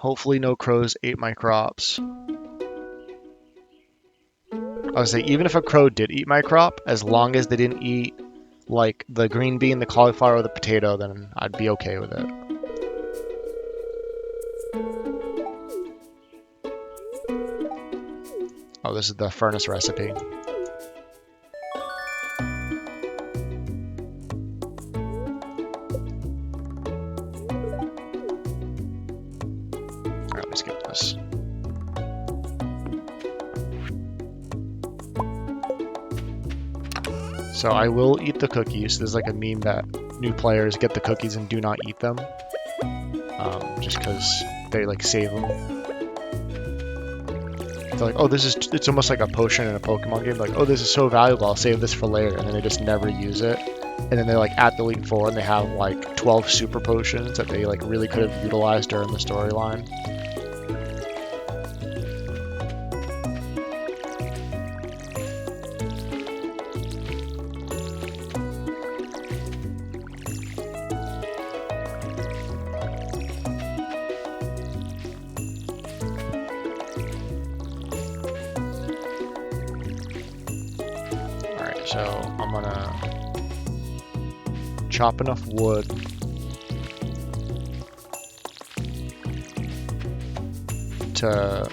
Hopefully no crows ate my crops. I would say even if a crow did eat my crop, as long as they didn't eat like the green bean, the cauliflower, or the potato, then I'd be okay with it. Oh, this is the furnace recipe. Alright, let's skip this. So I will eat the cookies. There's like a meme that new players get the cookies and do not eat them. Just because they like save them. They're like, oh, it's almost like a potion in a Pokemon game. Like, oh, this is so valuable, I'll save this for later. And then they just never use it. And then they're like at the Elite Four and they have like 12 super potions that they like really could have utilized during the storyline. So I'm gonna chop enough wood to, so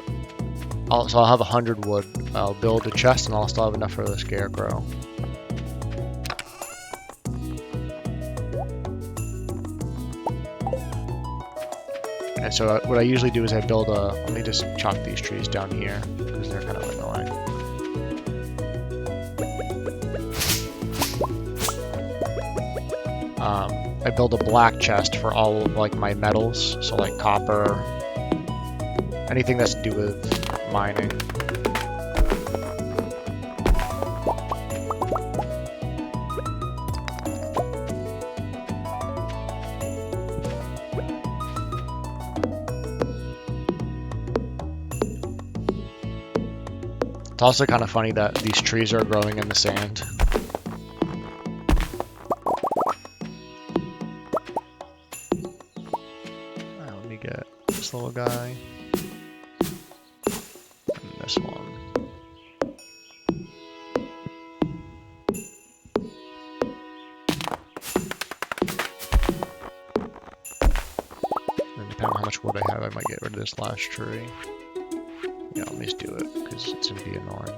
I'll have 100 wood. I'll build a chest and I'll still have enough for the scarecrow. And so what I usually do is I build a, let me just chop these trees down here because they're kind of annoying. I build a black chest for all of like my metals, so like copper, anything that's to do with mining. It's also kind of funny that these trees are growing in the sand. Little guy and this one. And depending on how much wood I have, I might get rid of this last tree. Yeah, let me just do it because it's gonna be annoying.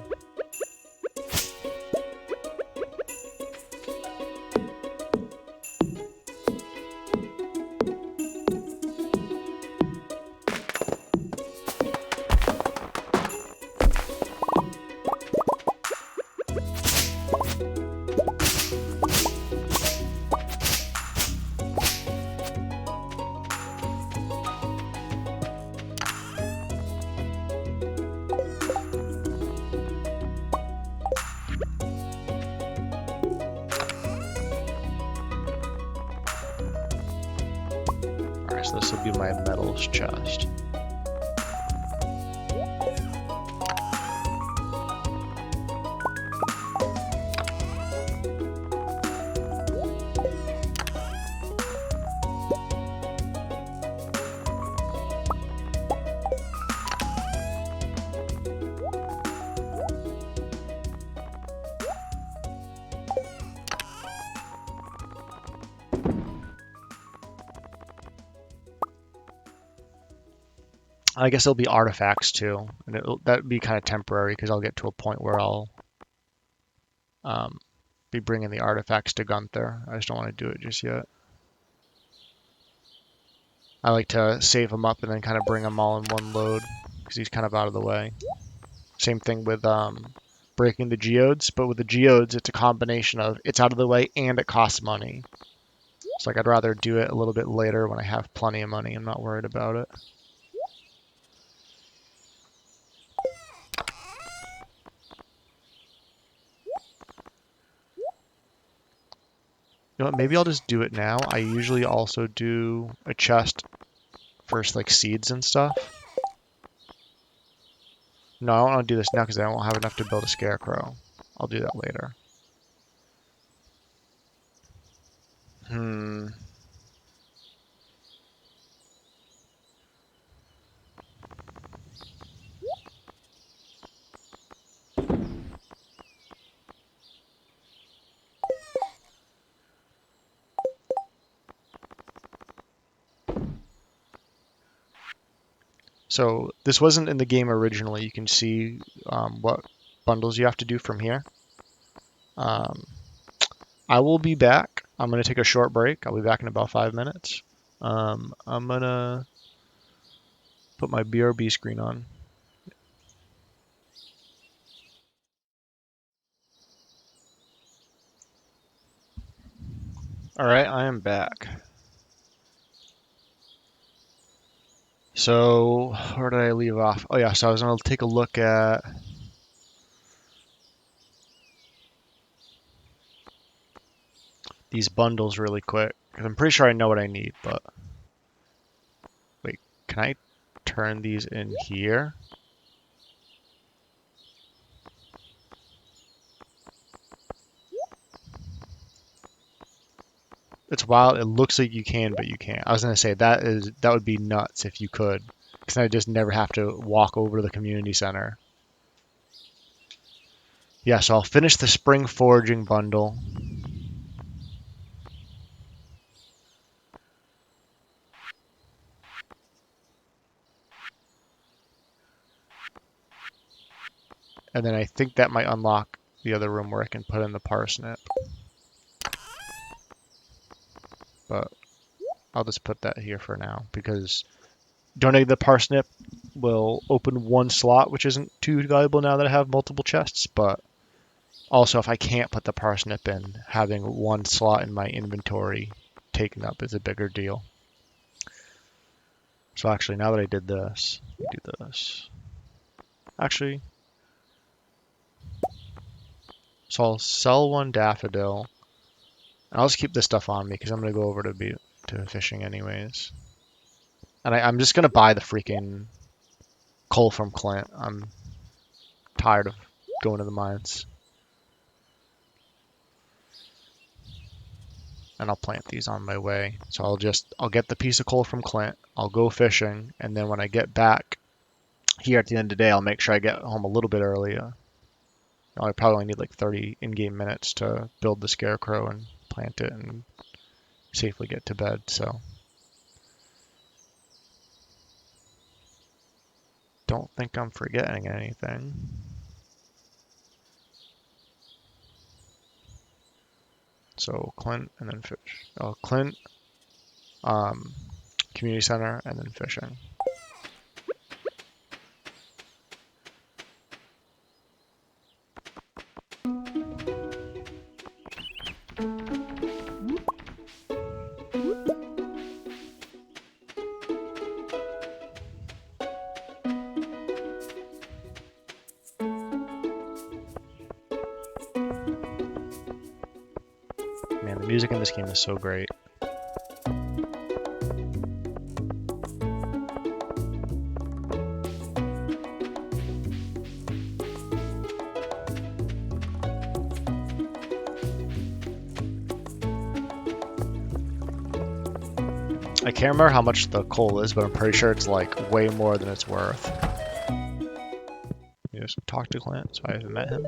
So this will be my metals chest. I guess it'll be artifacts too, and that'd be kind of temporary because I'll get to a point where I'll be bringing the artifacts to Gunther. I just don't want to do it just yet. I like to save them up and then kind of bring them all in one load because he's kind of out of the way. Same thing with breaking the geodes, but with the geodes, it's a combination of it's out of the way and it costs money. So like I'd rather do it a little bit later when I have plenty of money. I'm not worried about it. You know what, maybe I'll just do it now. I usually also do a chest for like seeds and stuff. No, I don't want to do this now because I won't have enough to build a scarecrow. I'll do that later. So this wasn't in the game originally. You can see what bundles you have to do from here. Um, I will be back. I'm going to take a short break. I'll be back in about 5 minutes. I'm going to put my BRB screen on. All right, I am back. So where did I leave off? Oh yeah, so I was going to take a look at these bundles really quick, because I'm pretty sure I know what I need, but wait, can I turn these in here? It's wild. It looks like you can, but you can't. I was gonna say that would be nuts if you could, because I just never have to walk over to the community center. Yeah, so I'll finish the spring foraging bundle. And then I think that might unlock the other room where I can put in the parsnip. But I'll just put that here for now, because donating the parsnip will open one slot, which isn't too valuable now that I have multiple chests, but also if I can't put the parsnip in, having one slot in my inventory taken up is a bigger deal. So actually, now that I did this, do this. Actually, so I'll sell one daffodil. And I'll just keep this stuff on me because I'm gonna go over to fishing anyways. And I'm just gonna buy the freaking coal from Clint. I'm tired of going to the mines. And I'll plant these on my way. So I'll get the piece of coal from Clint. I'll go fishing, and then when I get back here at the end of the day, I'll make sure I get home a little bit earlier. I probably only need like 30 in-game minutes to build the scarecrow and plant it and safely get to bed. So don't think I'm forgetting anything. So Clint and then fish. Oh, Clint, um, community center, and then fishing. Man, the music in this game is so great. I can't remember how much the coal is, but I'm pretty sure it's like way more than it's worth. You just talk to Clint, so I haven't met him.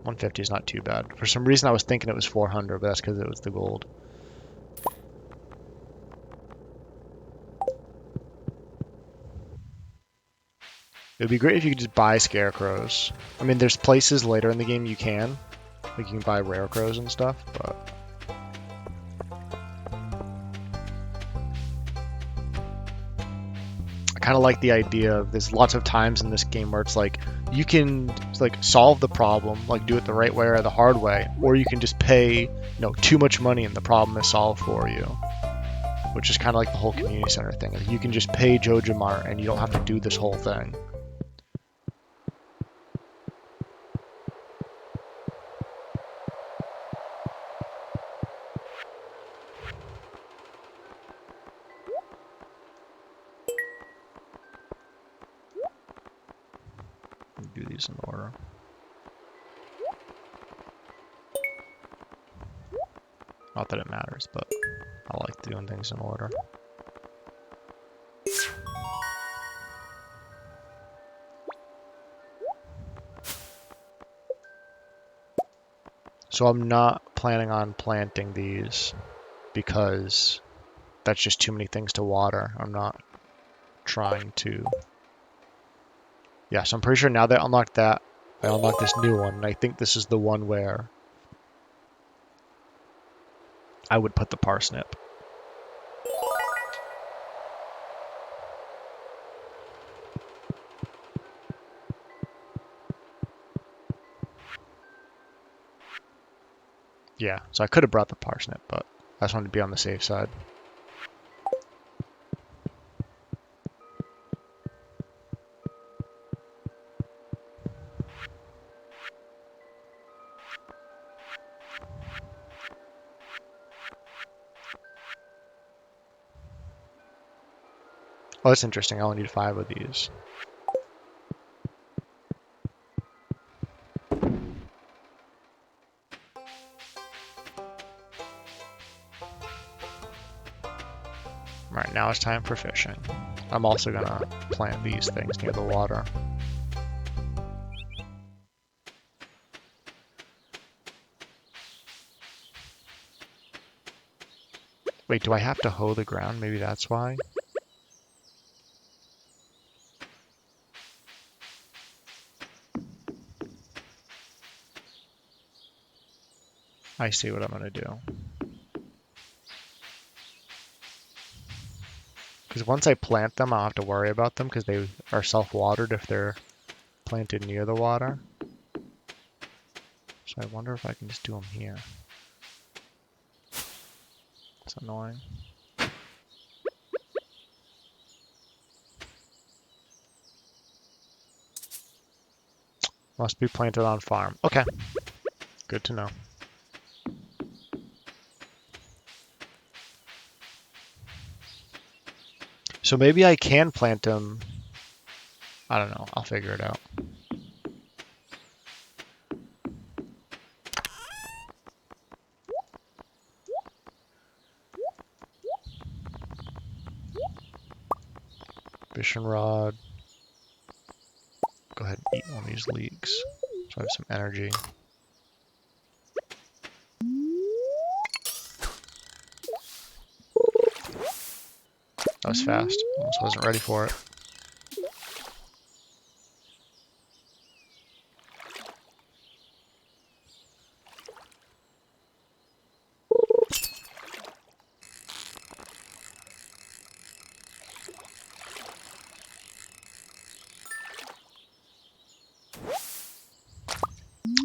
150 is not too bad. For some reason I was thinking it was 400, but that's because it was the gold. It would be great if you could just buy scarecrows. I mean, there's places later in the game you can. Like you can buy rare crows and stuff, but I kind of like the idea of there's lots of times in this game where it's like you can like solve the problem, like do it the right way or the hard way, or you can just pay, too much money and the problem is solved for you. Which is kind of like the whole community center thing. Like you can just pay Jojamart and you don't have to do this whole thing. Do these in order. Not that it matters, but I like doing things in order. So I'm not planning on planting these because that's just too many things to water. I'm not trying to... Yeah, so I'm pretty sure now that I unlocked that, I unlocked this new one, and I think this is the one where I would put the parsnip. Yeah, so I could have brought the parsnip, but I just wanted to be on the safe side. Oh, that's interesting. I only need 5 of these. Alright, now it's time for fishing. I'm also gonna plant these things near the water. Wait, do I have to hoe the ground? Maybe that's why? I see what I'm gonna do. Because once I plant them, I'll have to worry about them because they are self-watered if they're planted near the water. So I wonder if I can just do them here. It's annoying. Must be planted on farm. Okay, good to know. So maybe I can plant them. I don't know. I'll figure it out. Fishing rod. Go ahead and eat one of these leeks. So I have some energy. That was fast. Almost wasn't ready for it.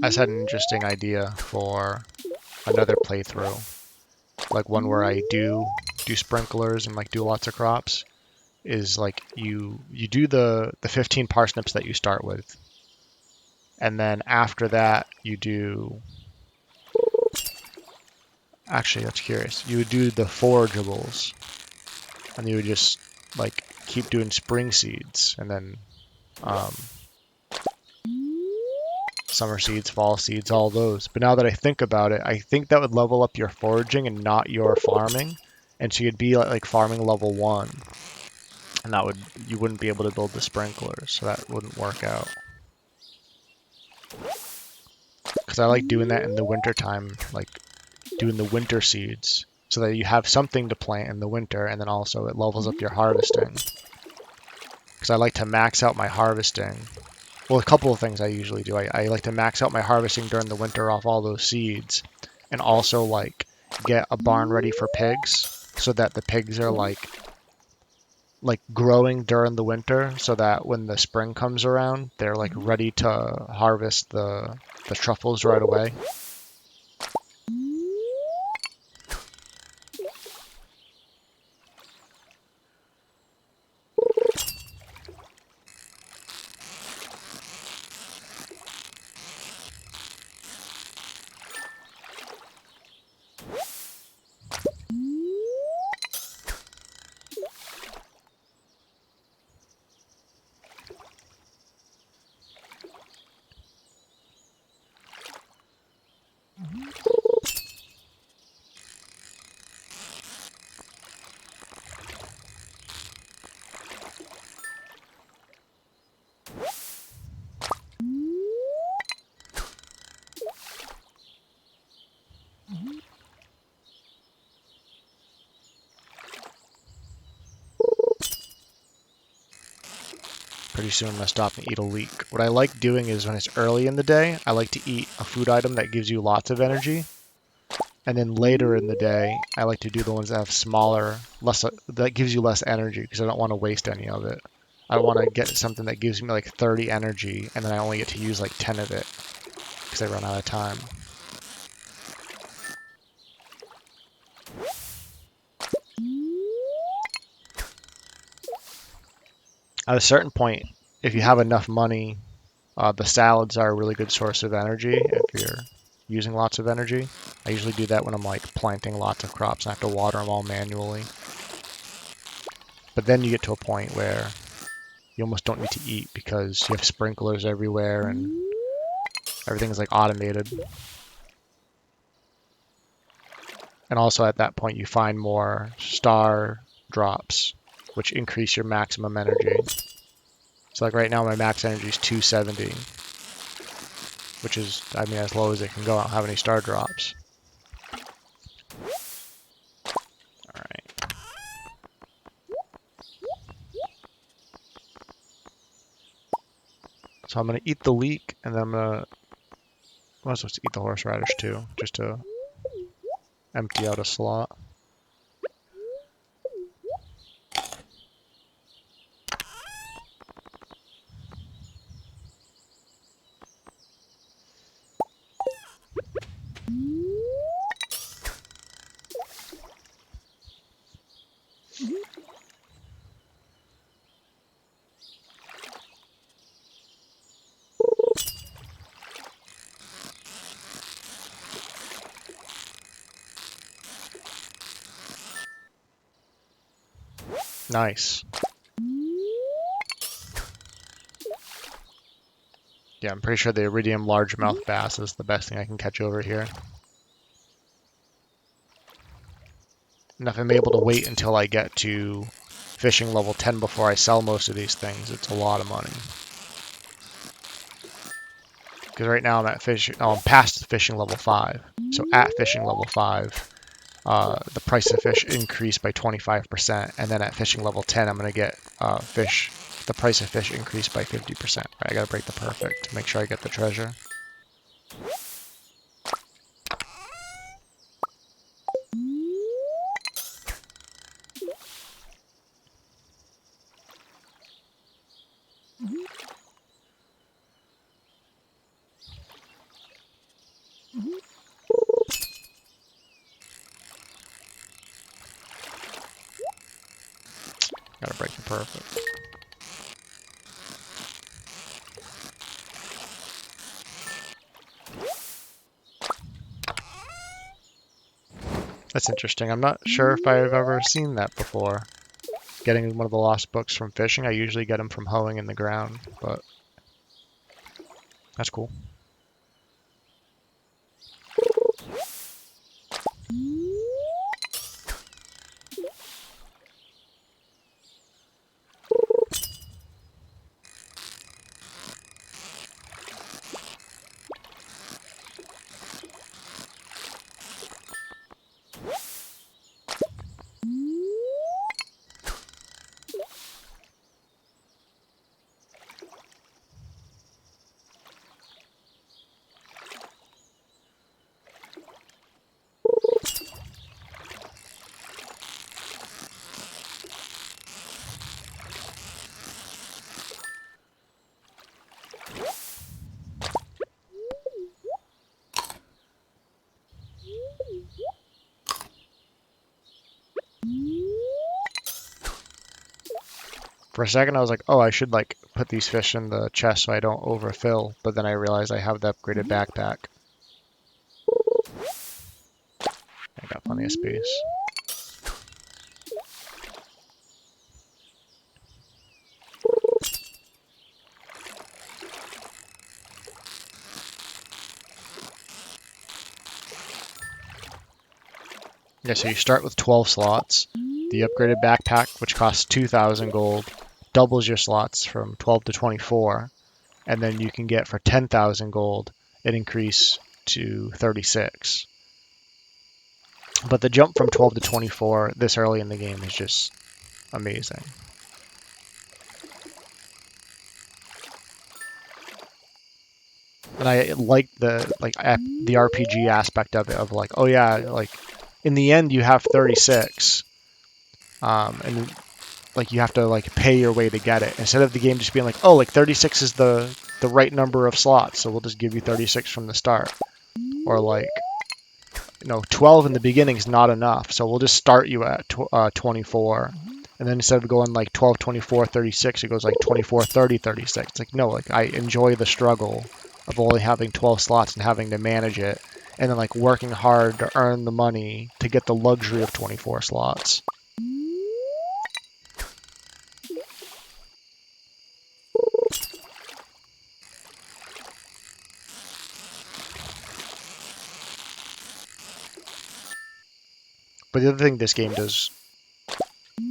I just had an interesting idea for another playthrough. Like one where I do sprinklers and like do lots of crops. Is like you do the 15 parsnips that you start with. And then after that you do... Actually, that's curious. You would do the forageables. And you would just like keep doing spring seeds and then summer seeds, fall seeds, all those. But now that I think about it, I think that would level up your foraging and not your farming. And so you'd be like farming level 1. And that would, you wouldn't be able to build the sprinklers, so that wouldn't work out. Because I like doing that in the winter time, like doing the winter seeds, so that you have something to plant in the winter, and then also it levels up your harvesting. Because I like to max out my harvesting. Well, a couple of things I usually do. I like to max out my harvesting during the winter off all those seeds, and also like get a barn ready for pigs, so that the pigs are like growing during the winter, so that when the spring comes around, they're like ready to harvest the truffles right away. pretty soon I'm going to stop and eat a leek. What I like doing is when it's early in the day, I like to eat a food item that gives you lots of energy. And then later in the day, I like to do the ones that have smaller, that gives you less energy because I don't want to waste any of it. I want to get something that gives me like 30 energy, and then I only get to use like 10 of it because I run out of time. At a certain point, if you have enough money, the salads are a really good source of energy if you're using lots of energy. I usually do that when I'm like planting lots of crops and I have to water them all manually. But then you get to a point where you almost don't need to eat because you have sprinklers everywhere and everything is like automated. And also at that point you find more star drops, which increase your maximum energy. So like right now my max energy is 270, which is, I mean, as low as it can go. I don't have any star drops. Alright. So I'm going to eat the leek, and then I'm supposed to eat the horseradish too, just to empty out a slot. Nice. Yeah, I'm pretty sure the iridium largemouth bass is the best thing I can catch over here. And if I'm able to wait until I get to fishing level 10 before I sell most of these things, it's a lot of money. Because right now I'm past fishing level 5. So at fishing level 5, the price of fish increased by 25%, and then at fishing level 10, I'm going to get the price of fish increased by 50%. Right, I got to break the perfect to make sure I get the treasure. Got to break the perfect. That's interesting. I'm not sure if I've ever seen that before. Getting one of the lost books from fishing. I usually get them from hoeing in the ground, but that's cool. For a second, I was like, oh, I should like put these fish in the chest so I don't overfill. But then I realized I have the upgraded backpack. I got plenty of space. Yeah, so you start with 12 slots. The upgraded backpack, which costs 2,000 gold, doubles your slots from 12 to 24. And then you can get for 10,000 gold an increase to 36. But the jump from 12 to 24 this early in the game is just amazing. And I like the RPG aspect of it, of like, oh yeah, like in the end you have 36, and like you have to like pay your way to get it, instead of the game just being like, oh, like 36 is the right number of slots, so we'll just give you 36 from the start, or like, 12 in the beginning is not enough, so we'll just start you at 24, and then instead of going like 12, 24, 36, it goes like 24, 30, 36. It's like, no, like I enjoy the struggle of only having 12 slots and having to manage it, and then like working hard to earn the money to get the luxury of 24 slots. But the other thing this game does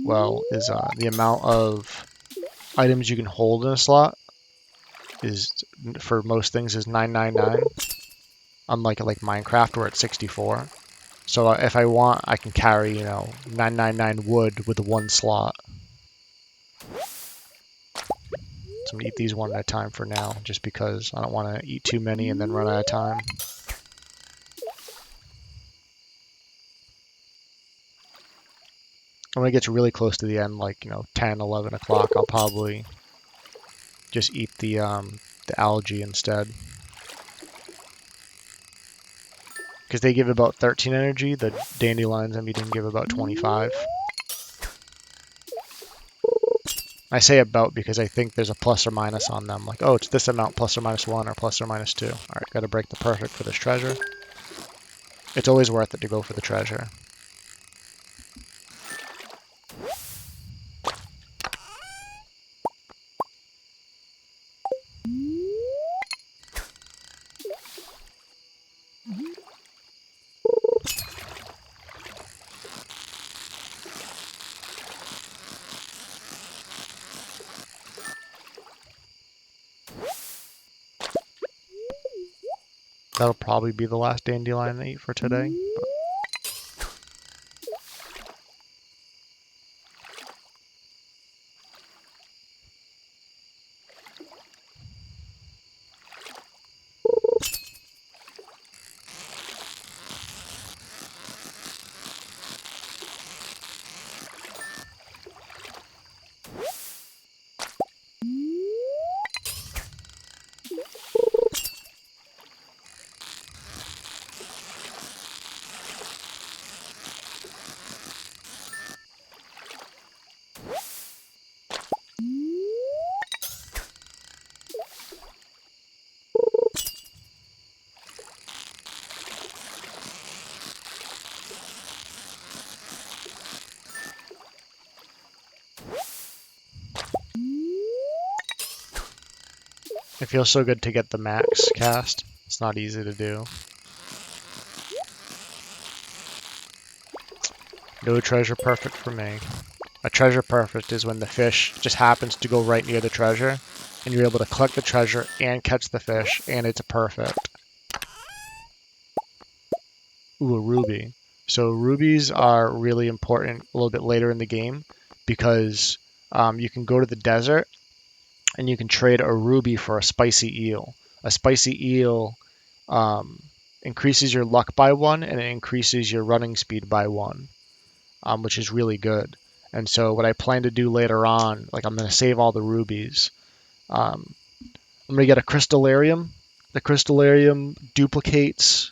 well is the amount of items you can hold in a slot is, for most things, is 999. Unlike like Minecraft where it's 64. So if I want, I can carry, 999 wood with one slot. So I'm gonna eat these one at a time for now, just because I don't want to eat too many and then run out of time. When it gets really close to the end, like 10, 11 o'clock, I'll probably just eat the algae instead, because they give about 13 energy. The dandelions I'm eating give about 25. I say about because I think there's a plus or minus on them. Like, oh, it's this amount plus or minus 1 or plus or minus 2. All right, got to break the perfect for this treasure. It's always worth it to go for the treasure. That'll probably be the last dandelion I eat for today. But it feels so good to get the max cast. It's not easy to do. No treasure perfect for me. A treasure perfect is when the fish just happens to go right near the treasure, and you're able to collect the treasure and catch the fish, and it's a perfect. Ooh, a ruby. So rubies are really important a little bit later in the game, because you can go to the desert and you can trade a ruby for a spicy eel. A spicy eel increases your luck by 1, and it increases your running speed by 1, which is really good. And so what I plan to do later on, like I'm going to save all the rubies. I'm going to get a crystallarium. The crystallarium duplicates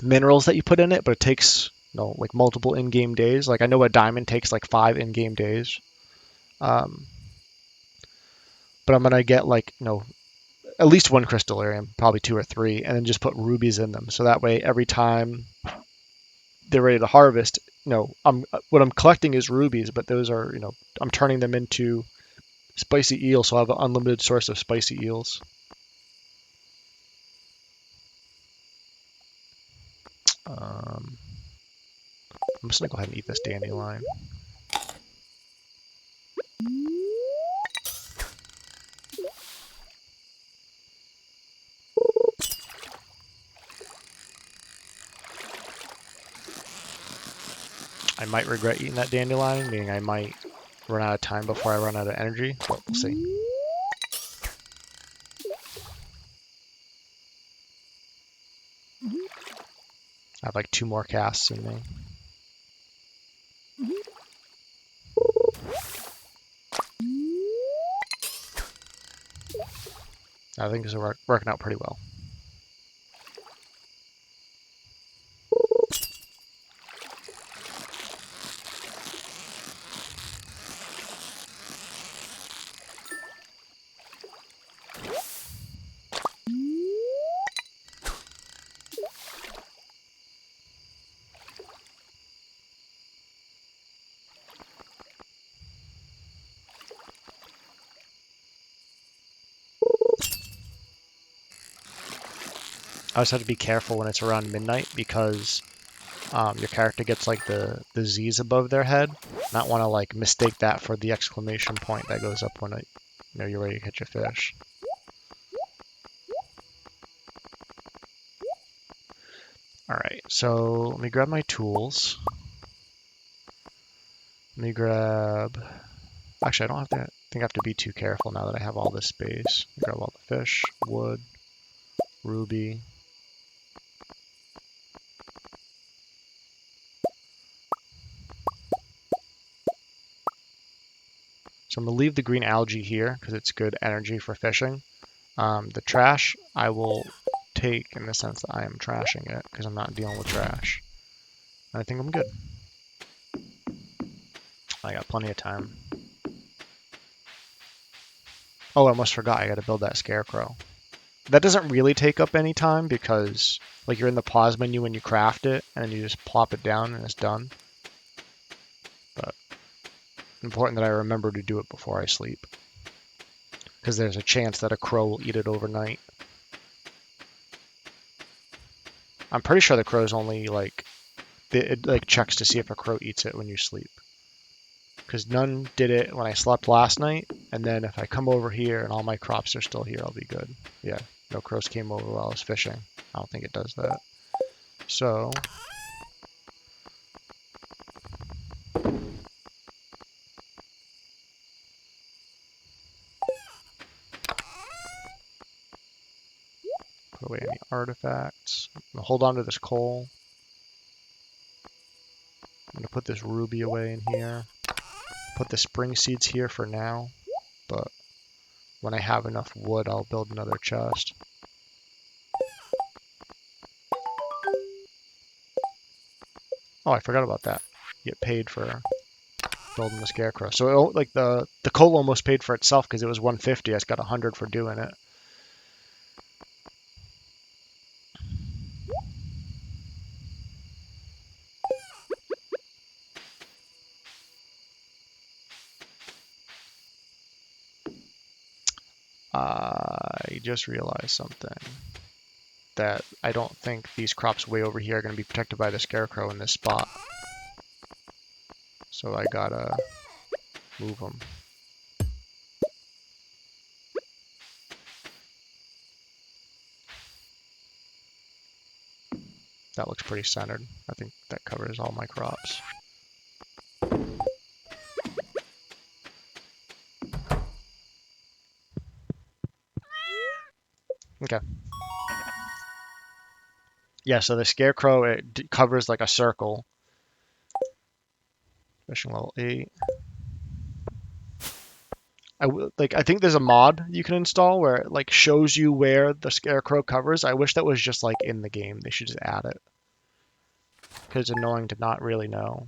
minerals that you put in it, but it takes like multiple in-game days. Like I know a diamond takes like 5 in-game days. But I'm gonna get like at least 1 crystallarium, probably 2 or 3, and then just put rubies in them. So that way, every time they're ready to harvest, what I'm collecting is rubies, but those are I'm turning them into spicy eels, so I have an unlimited source of spicy eels. I'm just gonna go ahead and eat this dandelion. I might regret eating that dandelion, meaning I might run out of time before I run out of energy, but we'll see. I have like 2 more casts in me. I think this is working out pretty well. I also have to be careful when it's around midnight because your character gets like the Z's above their head. Not want to like mistake that for the exclamation point that goes up when you're ready to catch a fish. All right, so let me grab my tools. Let me grab. Actually, I don't have to. I think I have to be too careful now that I have all this space. Grab all the fish, wood, ruby. So I'm gonna leave the green algae here because it's good energy for fishing. The trash I will take in the sense that I am trashing it because I'm not dealing with trash. And I think I'm good. I got plenty of time. Oh, I almost forgot. I got to build that scarecrow. That doesn't really take up any time because like you're in the pause menu when you craft it and you just plop it down and it's done. But important that I remember to do it before I sleep because there's a chance that a crow will eat it overnight. I'm pretty sure the crow's only like it like checks to see if a crow eats it when you sleep. Because none did it when I slept last night, and then if I come over here and all my crops are still here, I'll be good. Yeah, no crows came over while I was fishing. I don't think it does that. So put away any artifacts. I'm gonna hold on to this coal. I'm gonna put this ruby away in here. Put the spring seeds here for now, but when I have enough wood, I'll build another chest. Oh, I forgot about that. Get paid for building the scarecrow. So like the coal almost paid for itself because it was 150. I just got 100 for doing it. I just realized something. That I don't think these crops way over here are going to be protected by the scarecrow in this spot. So I gotta move them. That looks pretty centered. I think that covers all my crops. Okay. Yeah, so the scarecrow, it covers like a circle. Fishing level 8. I think there's a mod you can install where it like shows you where the scarecrow covers. I wish that was just like in the game. They should just add it. Because it's annoying to not really know.